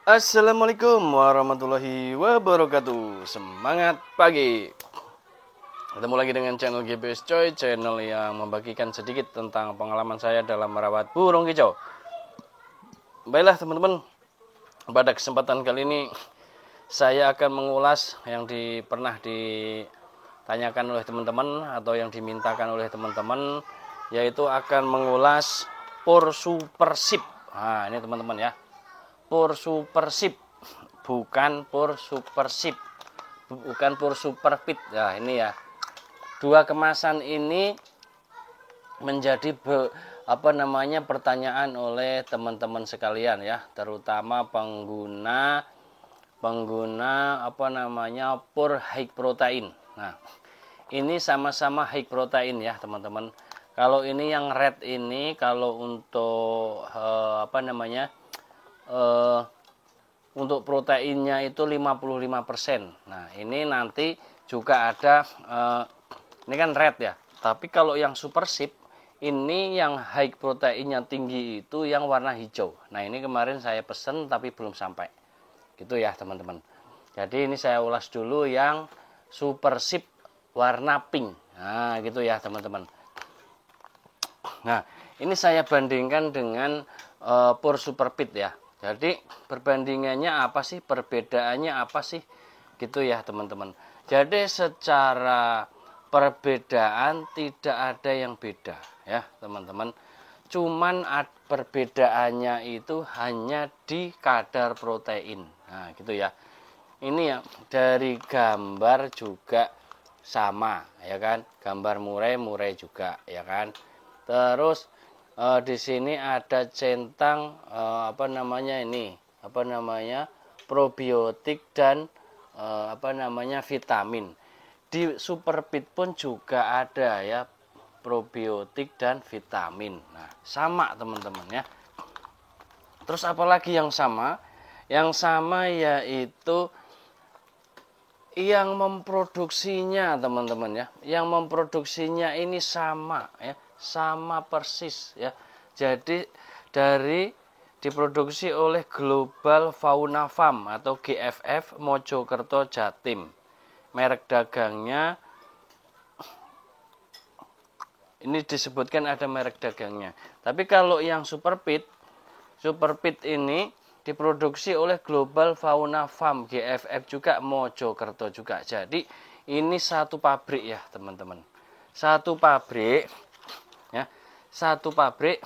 Assalamualaikum warahmatullahi wabarakatuh. Semangat pagi. Ketemu lagi dengan channel GPS Coy, channel yang membagikan sedikit tentang pengalaman saya dalam merawat burung kicau. Baiklah teman-teman, pada kesempatan kali ini saya akan mengulas yang pernah ditanyakan oleh teman-teman atau yang dimintakan oleh teman-teman, yaitu akan mengulas Pur Super Sip. Nah, ini teman-teman ya. Pur Super Sip, bukan Pur Super Sip, bukan Pur Super Fit. Nah, ini ya. Dua kemasan ini menjadi pertanyaan oleh teman-teman sekalian ya, terutama pengguna Pur High Protein. Nah, ini sama-sama high protein ya, teman-teman. Kalau ini yang red ini kalau untuk untuk proteinnya itu 55%. Nah, ini nanti juga ada ini kan red ya. Tapi kalau yang super sip ini yang high proteinnya tinggi itu yang warna hijau. Nah, ini kemarin saya pesen tapi belum sampai. Gitu ya, teman-teman. Jadi ini saya ulas dulu yang super sip warna pink. Nah, gitu ya, teman-teman. Nah, ini saya bandingkan dengan Pur Super Fit ya. Jadi perbandingannya apa sih? Perbedaannya apa sih? Gitu ya, teman-teman. Jadi secara perbedaan tidak ada yang beda ya, teman-teman. Cuman perbedaannya itu hanya di kadar protein. Nah, gitu ya. Ini ya dari gambar juga sama ya kan, gambar murai juga ya kan. Terus di sini ada centang probiotik dan vitamin. Di Superfit pun juga ada ya probiotik dan vitamin. Nah, sama teman-teman ya. Terus apalagi yang sama? Yang sama yaitu yang memproduksinya, teman-teman ya. Yang memproduksinya ini sama ya, sama persis ya. Jadi diproduksi oleh Global Fauna Farm atau GFF Mojokerto Jatim. Merek dagangnya ini disebutkan ada merek dagangnya. Tapi kalau yang Superfit ini diproduksi oleh Global Fauna Farm GFF juga Mojokerto juga. Jadi ini satu pabrik ya, teman-teman. Satu pabrik ya. Satu pabrik.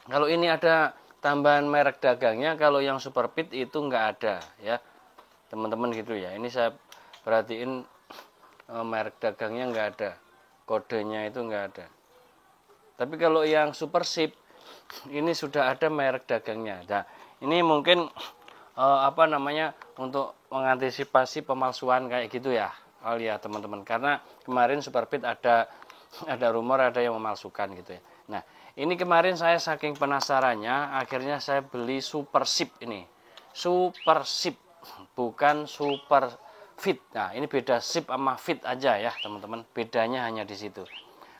Kalau ini ada tambahan merek dagangnya, kalau yang Superfit itu enggak ada ya. Teman-teman gitu ya. Ini saya perhatiin merek dagangnya enggak ada. Kodenya itu enggak ada. Tapi kalau yang Super Sip ini sudah ada merek dagangnya. Nah, ini mungkin untuk mengantisipasi pemalsuan kayak gitu ya. Oh ya, teman-teman. Karena kemarin Superfit ada rumor ada yang memalsukan gitu ya. Nah, ini kemarin saya saking penasarannya, akhirnya saya beli Super Sip ini. Super Sip, bukan Super Fit. Nah, ini beda sip sama fit aja ya, teman-teman. Bedanya hanya di situ.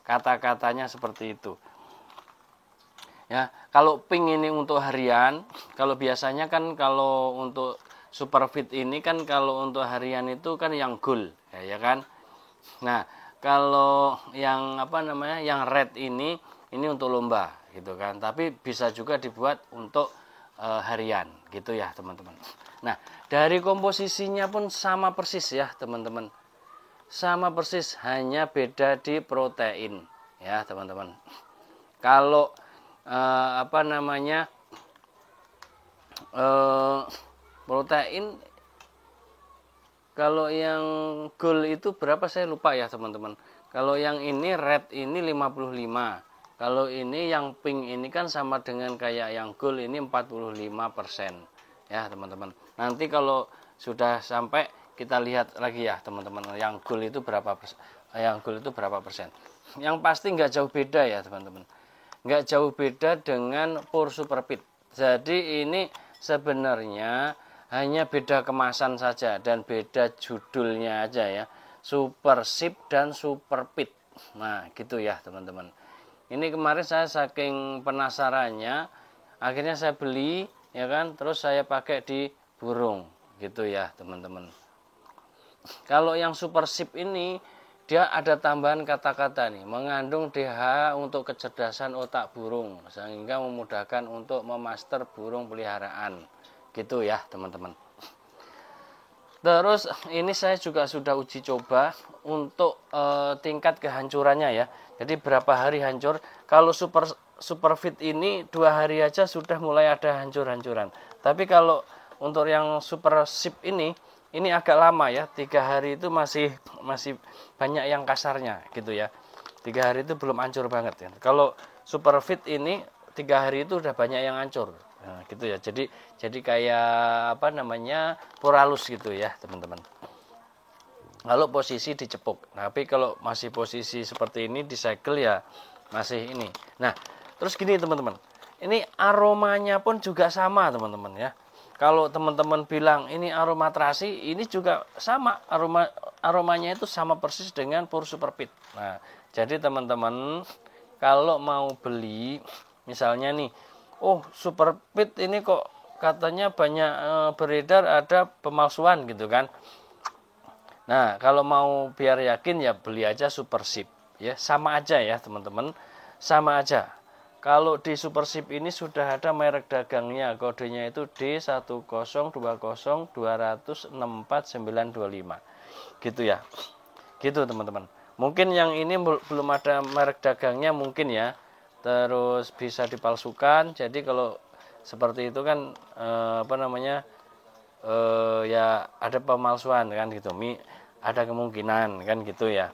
Kata-katanya seperti itu. Ya, kalau pink ini untuk harian, kalau biasanya kan kalau untuk Superfit ini kan kalau untuk harian itu kan yang gold, ya kan. Nah, kalau yang yang red ini untuk lomba gitu kan. Tapi bisa juga dibuat untuk harian gitu ya, teman-teman. Nah, dari komposisinya pun sama persis ya, teman-teman. Sama persis, hanya beda di protein ya, teman-teman. Kalau protein, kalau yang gold itu berapa saya lupa ya, teman-teman. Kalau yang ini red ini 55. Kalau ini yang pink ini kan sama dengan kayak yang gold ini 45% ya, teman-teman. Nanti kalau sudah sampai kita lihat lagi ya, teman-teman, yang gold itu berapa persen. Yang pasti nggak jauh beda ya, teman-teman. Nggak jauh beda dengan Pur Superfit. Jadi ini sebenarnya hanya beda kemasan saja dan beda judulnya aja ya. Super Sip dan Superfit. Nah, gitu ya, teman-teman. Ini kemarin saya saking penasarannya, akhirnya saya beli ya kan, terus saya pakai di burung gitu ya teman-teman. Kalau yang super sip ini dia ada tambahan kata-kata nih, mengandung DHA untuk kecerdasan otak burung sehingga memudahkan untuk memaster burung peliharaan gitu ya teman-teman. Terus ini saya juga sudah uji coba untuk tingkat kehancurannya ya. Jadi berapa hari hancur? Kalau super fit ini 2 hari aja sudah mulai ada hancur-hancuran. Tapi kalau untuk yang super sip ini agak lama ya. 3 hari itu masih banyak yang kasarnya gitu ya. 3 hari itu belum hancur banget ya. Kalau super fit ini 3 hari itu udah banyak yang hancur. Nah, gitu ya. Jadi kayak apa namanya? Puralus gitu ya, teman-teman. Kalau posisi dicepuk. Tapi kalau masih posisi seperti ini disegel ya masih ini. Nah, terus gini teman-teman. Ini aromanya pun juga sama, teman-teman ya. Kalau teman-teman bilang ini aroma terasi, ini juga sama aromanya itu sama persis dengan Pur Super Fit. Nah, jadi teman-teman kalau mau beli misalnya nih, oh Super Fit ini kok katanya banyak beredar ada pemalsuan gitu kan. Nah, kalau mau biar yakin ya beli aja Super Sip ya, sama aja ya teman-teman, sama aja. Kalau di Super Sip ini sudah ada merek dagangnya, kodenya itu D10202064925. Gitu ya. Gitu teman-teman. Mungkin yang ini belum ada merek dagangnya mungkin ya. Terus bisa dipalsukan. Jadi kalau seperti itu kan ya ada pemalsuan kan gitu. Ada kemungkinan kan gitu ya.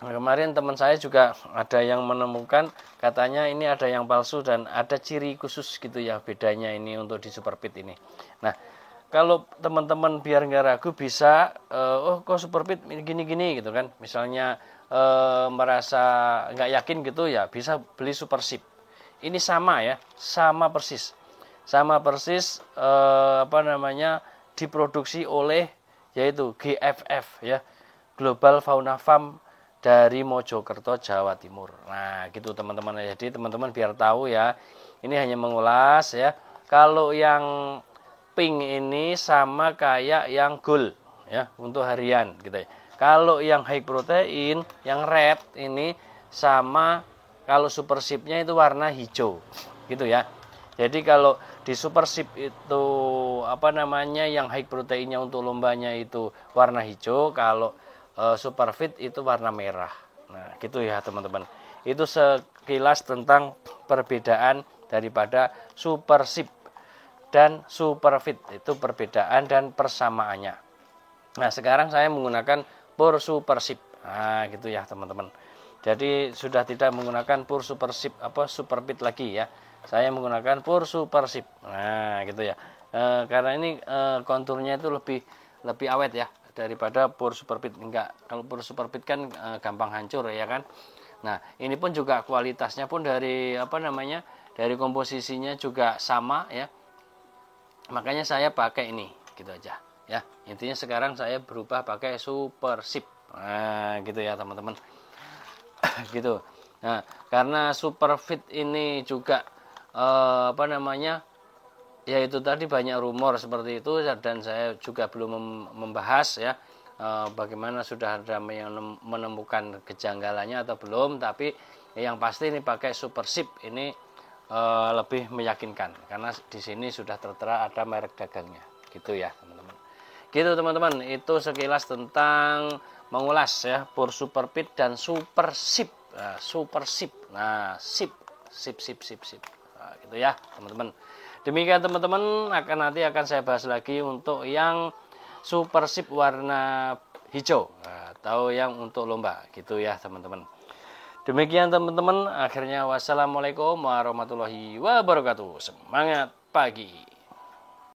Kemarin teman saya juga ada yang menemukan katanya ini ada yang palsu dan ada ciri khusus gitu ya bedanya ini untuk di Superfit ini. Nah, kalau teman-teman biar nggak ragu bisa oh kok Superfit gini-gini gitu kan. Misalnya merasa nggak yakin gitu ya bisa beli Super Sip. Ini sama ya, sama persis. Sama persis diproduksi oleh yaitu GFF ya, Global Fauna Farm dari Mojokerto, Jawa Timur. Nah, gitu teman-teman. Jadi teman-teman biar tahu ya. Ini hanya mengulas ya. Kalau yang pink ini sama kayak yang gold ya untuk harian gitu ya. Kalau yang high protein, yang red ini sama kalau super sipnya itu warna hijau. Gitu ya. Jadi kalau di super sip itu yang high proteinnya untuk lombanya itu warna hijau, kalau super fit itu warna merah. Nah, gitu ya teman-teman. Itu sekilas tentang perbedaan daripada super sip dan super fit. Itu perbedaan dan persamaannya. Nah, sekarang saya menggunakan Pur Super Sip. Nah, gitu ya teman-teman. Jadi sudah tidak menggunakan Pur Super Sip Super Fit lagi ya. Saya menggunakan Pur Super Sip. Nah, gitu ya. Karena ini konturnya itu lebih awet ya daripada Pur Super Fit. Enggak, kalau Pur Super Fit kan gampang hancur ya kan. Nah, ini pun juga kualitasnya pun dari dari komposisinya juga sama ya. Makanya saya pakai ini, gitu aja ya. Intinya sekarang saya berubah pakai Super Sip. Nah, gitu ya teman-teman. Gitu. Nah, karena Super Fit ini juga ya itu tadi banyak rumor seperti itu dan saya juga belum membahas ya bagaimana sudah ada yang menemukan kejanggalannya atau belum, tapi yang pasti ini pakai Super Sip ini lebih meyakinkan karena di sini sudah tertera ada merek dagangnya gitu ya teman-teman. Gitu teman-teman, itu sekilas tentang mengulas ya Pur Super Fit dan Super Sip. Nah, Super Sip. Nah, sip. Nah, gitu ya teman-teman. Demikian teman-teman, nanti akan saya bahas lagi untuk yang Super Sip warna hijau atau yang untuk lomba gitu ya teman-teman. Demikian teman-teman, akhirnya wassalamualaikum warahmatullahi wabarakatuh. Semangat pagi.